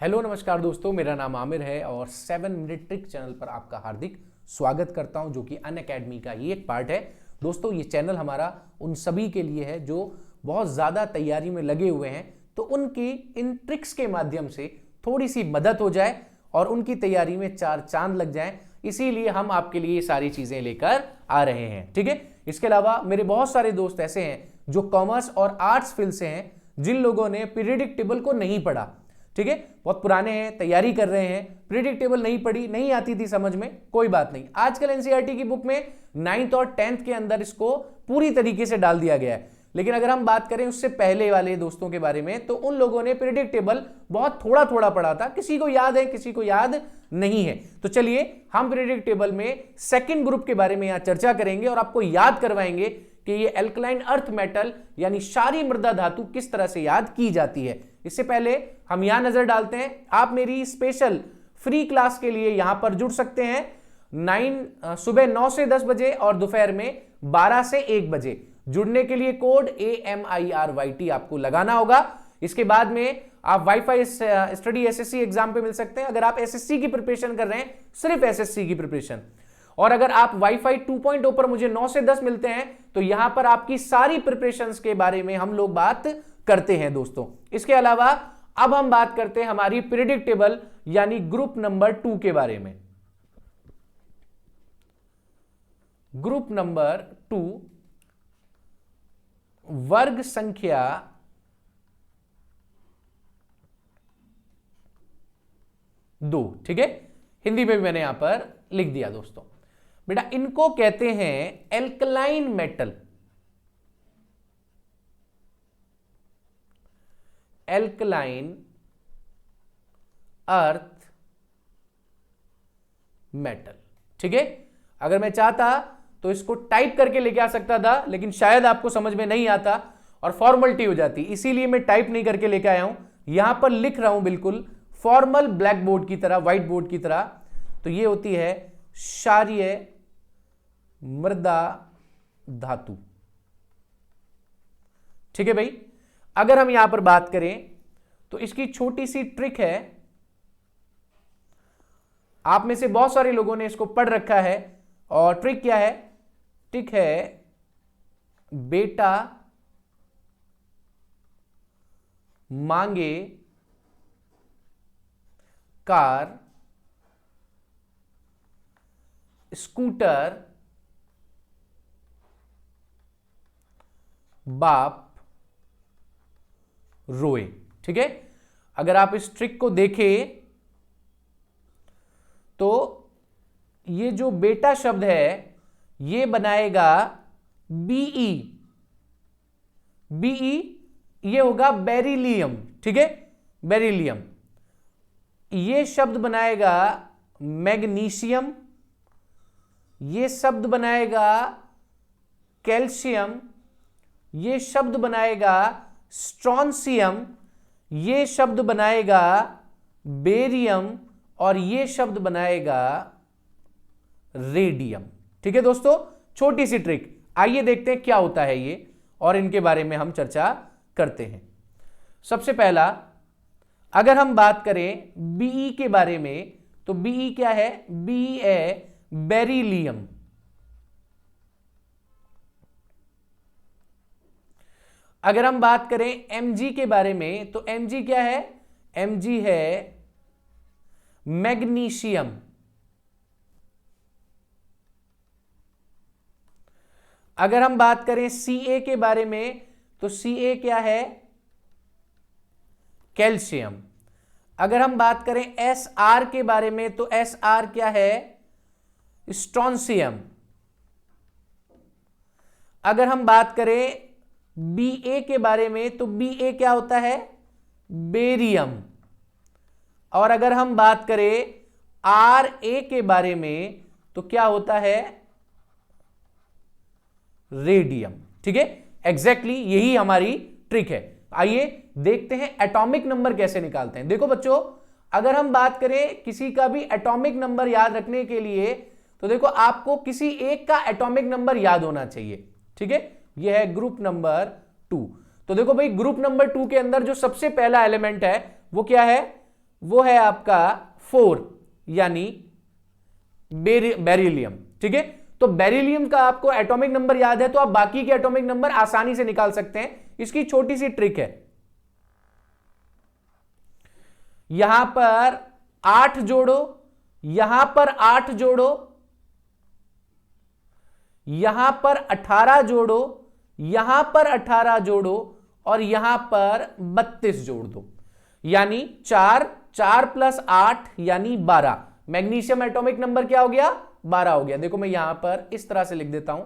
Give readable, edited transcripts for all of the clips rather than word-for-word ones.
Hello नमस्कार दोस्तों, मेरा नाम आमिर है और 7 मिनट ट्रिक चैनल पर आपका हार्दिक स्वागत करता हूं, जो कि अनअकैडमी का ही एक पार्ट है। दोस्तों, ये चैनल हमारा उन सभी के लिए है जो बहुत ज़्यादा तैयारी में लगे हुए हैं, तो उनकी इन ट्रिक्स के माध्यम से थोड़ी सी मदद हो जाए और उनकी तैयारी में चार चांद लग जाए। इसीलिए हम आपके लिए ये सारी चीज़ें लेकर आ रहे हैं, ठीक है। इसके अलावा मेरे बहुत सारे दोस्त ऐसे हैं जो कॉमर्स और आर्ट्स फील्ड से हैं, जिन लोगों ने पीरियडिक टेबल को नहीं पढ़ा, ठीक है, बहुत पुराने हैं, तैयारी कर रहे हैं, पीरियडिक टेबल नहीं पढ़ी, नहीं आती थी समझ में, कोई बात नहीं। आजकल एनसीईआरटी की बुक में 9th और 10th के अंदर इसको पूरी तरीके से डाल दिया गया है। लेकिन अगर हम बात करें उससे पहले वाले दोस्तों के बारे में, तो उन लोगों ने पीरियडिक टेबल बहुत थोड़ा थोड़ा पढ़ा था, किसी को याद है, किसी को याद नहीं है। तो चलिए हम पीरियडिक टेबल में सेकंड ग्रुप के बारे में यहां चर्चा करेंगे और आपको याद करवाएंगे कि ये एल्कलाइन अर्थ मेटल यानी क्षारीय मृदा धातु किस तरह से याद की जाती है। इससे पहले हम यहां नजर डालते हैं, आप मेरी स्पेशल फ्री क्लास के लिए यहां पर जुड़ सकते हैं सुबह 9 से 10 बजे और दोपहर में 12 से 1 बजे। जुड़ने के लिए कोड AMIRYT आपको लगाना होगा। इसके बाद में आप वाईफाई स्टडी एसएससी एग्जाम पे मिल सकते हैं, अगर आप एसएससी की प्रिपरेशन कर रहे हैं, सिर्फ एसएससी की प्रिपरेशन। और अगर आप वाईफाई 2.0 पर मुझे 9 से 10 मिलते हैं, तो यहां पर आपकी सारी प्रिपरेशंस के बारे में हम लोग बात करते हैं दोस्तों। इसके अलावा अब हम बात करते हैं हमारी पीरियडिक टेबल यानी ग्रुप नंबर 2 के बारे में। ग्रुप नंबर 2 वर्ग संख्या 2, ठीक है, हिंदी में भी मैंने यहां पर लिख दिया दोस्तों। बेटा इनको कहते हैं alkaline metal. Alkaline earth metal, ठीक है। अगर मैं चाहता तो इसको टाइप करके लेके आ सकता था, लेकिन शायद आपको समझ में नहीं आता और फॉर्मेलिटी हो जाती, इसीलिए मैं टाइप नहीं करके लेके आया हूं, यहां पर लिख रहा हूं बिल्कुल फॉर्मल ब्लैक बोर्ड की तरह, व्हाइट बोर्ड की तरह। तो ये होती है क्षारीय मृदा धातु, ठीक है भाई। अगर हम यहां पर बात करें तो इसकी छोटी सी ट्रिक है, आप में से बहुत सारे लोगों ने इसको पढ़ रखा है। और ट्रिक क्या है? ट्रिक है बेटा मांगे कार स्कूटर बाप रोए, ठीक है। अगर आप इस ट्रिक को देखें तो ये जो बेटा शब्द है ये बनाएगा बीई, ये होगा बेरिलियम, ठीक है, बेरिलियम। ये शब्द बनाएगा मैग्नीशियम, ये शब्द बनाएगा कैल्शियम, ये शब्द बनाएगा स्ट्रॉन्सियम, ये शब्द बनाएगा बेरियम और ये शब्द बनाएगा रेडियम, ठीक है दोस्तों। छोटी सी ट्रिक, आइए देखते हैं क्या होता है ये और इनके बारे में हम चर्चा करते हैं। सबसे पहला अगर हम बात करें बीई के बारे में, तो बीई क्या है? बीई है बेरिलियम। अगर हम बात करें एमजी के बारे में, तो एमजी क्या है? एमजी है मैग्नीशियम। अगर हम बात करें सीए के बारे में, तो सीए क्या है? कैल्शियम। अगर हम बात करें एसआर के बारे में, तो एसआर क्या है? स्ट्रॉन्सियम। अगर हम बात करें बीए के बारे में, तो बीए क्या होता है? बेरियम। और अगर हम बात करें आर ए के बारे में, तो क्या होता है? रेडियम, ठीक है। एग्जैक्टली यही हमारी ट्रिक है। आइए देखते हैं एटॉमिक नंबर कैसे निकालते हैं। देखो बच्चों, अगर हम बात करें किसी का भी एटॉमिक नंबर याद रखने के लिए, तो देखो आपको किसी एक का एटॉमिक नंबर याद होना चाहिए, ठीक है। यह है ग्रुप नंबर 2। तो देखो भाई, ग्रुप नंबर 2 के अंदर जो सबसे पहला एलिमेंट है वो क्या है? वो है आपका 4 यानी बेरिलियम। ठीक है, तो बेरिलियम का आपको एटॉमिक नंबर याद है तो आप बाकी के एटॉमिक नंबर आसानी से निकाल सकते हैं। इसकी छोटी सी ट्रिक है, यहां पर 8 जोड़ो, यहां पर 8 जोड़ो, यहां पर 18 जोड़ो, यहां पर 18 जोड़ो और यहां पर 32 जोड़ दो, यानी 4 प्लस 8 यानी 12। मैग्नीशियम एटॉमिक नंबर क्या हो गया? 12 हो गया। देखो मैं यहां पर इस तरह से लिख देता हूं,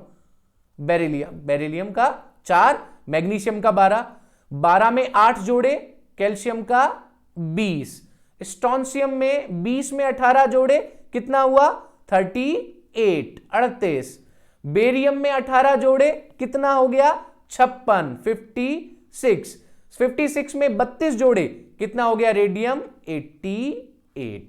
बेरिलियम का 4, मैग्नीशियम का 12, 12 में 8 जोड़े, कैल्शियम का 20, स्ट्रोंशियम में 20 में 18 जोड़े, कितना हुआ? 38, 38। बेरियम में 18 जोड़े, कितना हो गया? 56, 56। 56 में 32 जोड़े, कितना हो गया? रेडियम 88।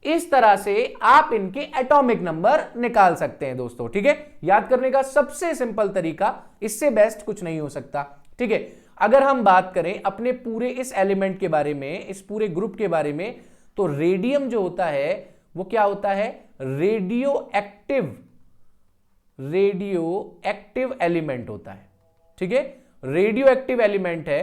इस तरह से आप इनके एटॉमिक नंबर निकाल सकते हैं दोस्तों। ठीक है, याद करने का सबसे सिंपल तरीका, इससे बेस्ट कुछ नहीं हो सकता। ठीक है, अगर हम बात करें अपने पूरे इस एलिमेंट के बारे में, इस पूरे ग्रुप के बारे में, तो रेडियम जो होता है वो क्या होता है? रेडियो एक्टिव एलिमेंट होता है। ठीक है, रेडियो एक्टिव एलिमेंट है।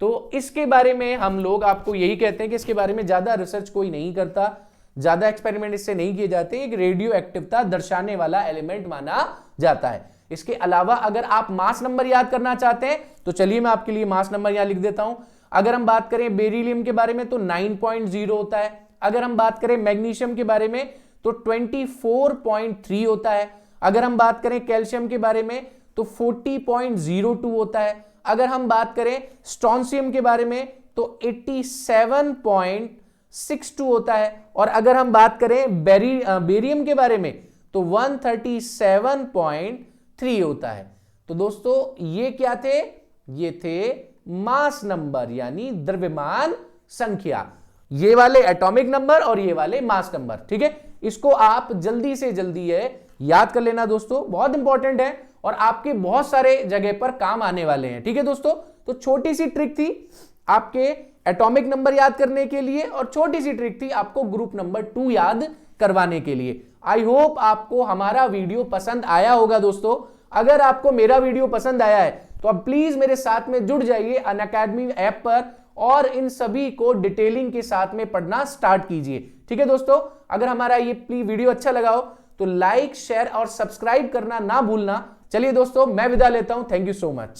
तो इसके बारे में हम लोग आपको यही कहते हैं कि इसके बारे में ज्यादा रिसर्च कोई नहीं करता, ज्यादा एक्सपेरिमेंट इससे नहीं किए जाते, एक रेडियो एक्टिवता दर्शाने वाला एलिमेंट माना जाता है। इसके अलावा अगर आप मास नंबर याद करना चाहते हैं तो चलिए मैं आपके लिए मास नंबर यहां लिख देता हूं। अगर हम बात करें बेरिलियम के बारे में तो 9.0 होता है। अगर हम बात करें मैग्नीशियम के बारे में तो 24.3 होता है। अगर हम बात करें कैल्शियम के बारे में तो 40.02 होता है। अगर हम बात करें स्ट्रोंशियम के बारे में तो 87.62 होता है। और अगर हम बात करें बेरियम के बारे में तो 137.3 होता है। तो दोस्तों ये क्या थे? ये थे मास नंबर यानी द्रव्यमान संख्या, ये वाले एटॉमिक नंबर और ये वाले मास नंबर। ठीक है, इसको आप जल्दी से जल्दी याद कर लेना दोस्तों, बहुत इंपॉर्टेंट है और आपके बहुत सारे जगह पर काम आने वाले हैं। ठीक है दोस्तों, तो छोटी सी ट्रिक थी आपके एटॉमिक नंबर याद करने के लिए और छोटी सी ट्रिक थी आपको ग्रुप नंबर 2 याद करवाने के लिए। आई होप आपको हमारा वीडियो पसंद आया होगा दोस्तों। अगर आपको मेरा वीडियो पसंद आया है तो आप प्लीज मेरे साथ में जुड़ जाइए अनअकैडमी ऐप पर और इन सभी को डिटेलिंग के साथ में पढ़ना स्टार्ट कीजिए। ठीक है दोस्तों, अगर हमारा ये वीडियो अच्छा लगा हो तो लाइक, शेयर और सब्सक्राइब करना ना भूलना। चलिए दोस्तों, मैं विदा लेता हूं। Thank you so much.